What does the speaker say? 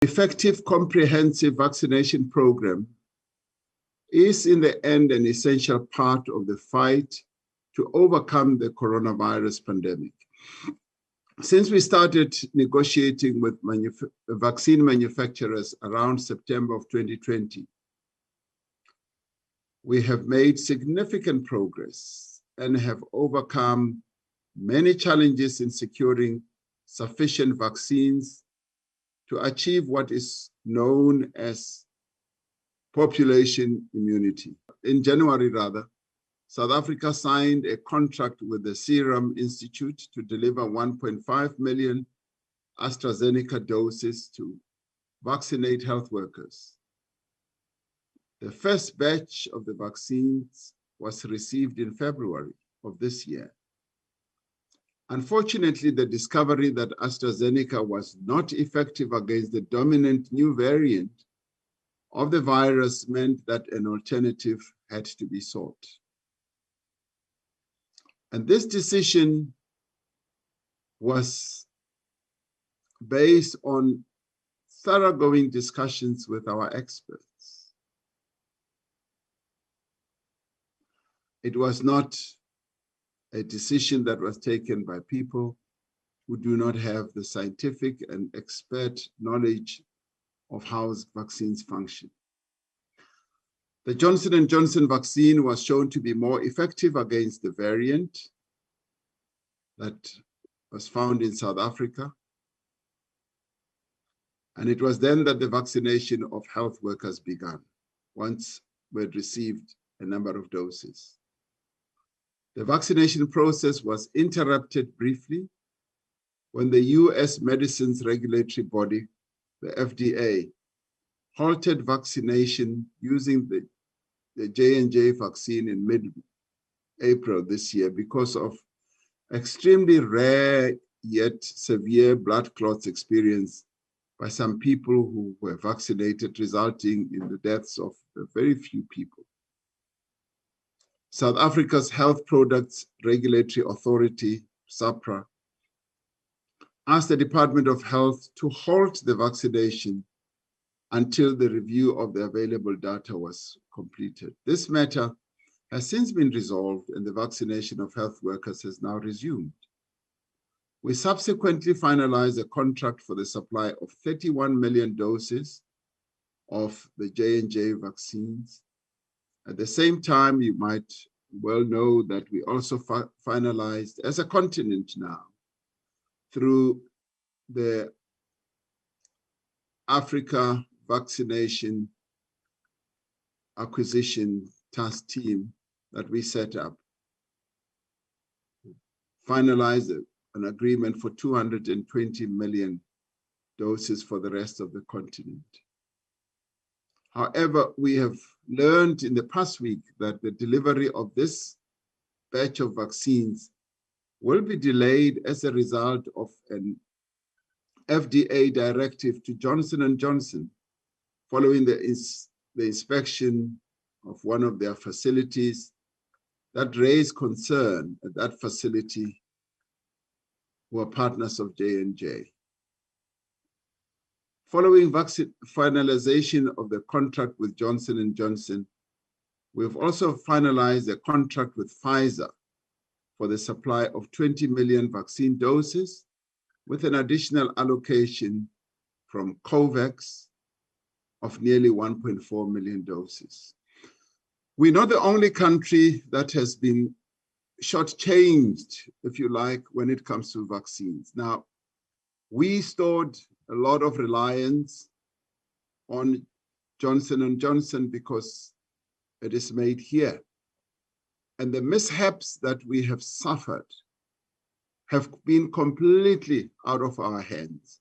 Effective comprehensive vaccination program is in the end an essential part of the fight to overcome the coronavirus pandemic. Since we started negotiating with vaccine manufacturers around September of 2020, we have made significant progress and have overcome many challenges in securing sufficient vaccines to achieve what is known as population immunity. In January, South Africa signed a contract with the Serum Institute to deliver 1.5 million AstraZeneca doses to vaccinate health workers. The first batch of the vaccines was received in February of this year. Unfortunately, the discovery that AstraZeneca was not effective against the dominant new variant of the virus meant that an alternative had to be sought. And this decision was based on thoroughgoing discussions with our experts. It was not a decision that was taken by people who do not have the scientific and expert knowledge of how vaccines function. The Johnson & Johnson vaccine was shown to be more effective against the variant that was found in South Africa. And it was then that the vaccination of health workers began, once we had received a number of doses. The vaccination process was interrupted briefly when the US Medicines Regulatory Body, the FDA, halted vaccination using the J&J vaccine in mid-April this year because of extremely rare yet severe blood clots experienced by some people who were vaccinated, resulting in the deaths of a very few people. South Africa's Health Products Regulatory Authority, SAHPRA, asked the Department of Health to halt the vaccination until the review of the available data was completed. This matter has since been resolved and the vaccination of health workers has now resumed. We subsequently finalized a contract for the supply of 31 million doses of the J&J vaccines. At the same time, you might well know that we also finalized as a continent now through the Africa Vaccination Acquisition Task Team that we set up, finalized an agreement for 220 million doses for the rest of the continent. However, we have learned in the past week that the delivery of this batch of vaccines will be delayed as a result of an FDA directive to Johnson & Johnson following the inspection of one of their facilities that raised concern at that facility who are partners of J&J. Following finalization of the contract with Johnson & Johnson, we've also finalized a contract with Pfizer for the supply of 20 million vaccine doses with an additional allocation from COVAX of nearly 1.4 million doses. We're not the only country that has been shortchanged, if you like, when it comes to vaccines. Now, we stored a lot of reliance on Johnson & Johnson because it is made here. And the mishaps that we have suffered have been completely out of our hands.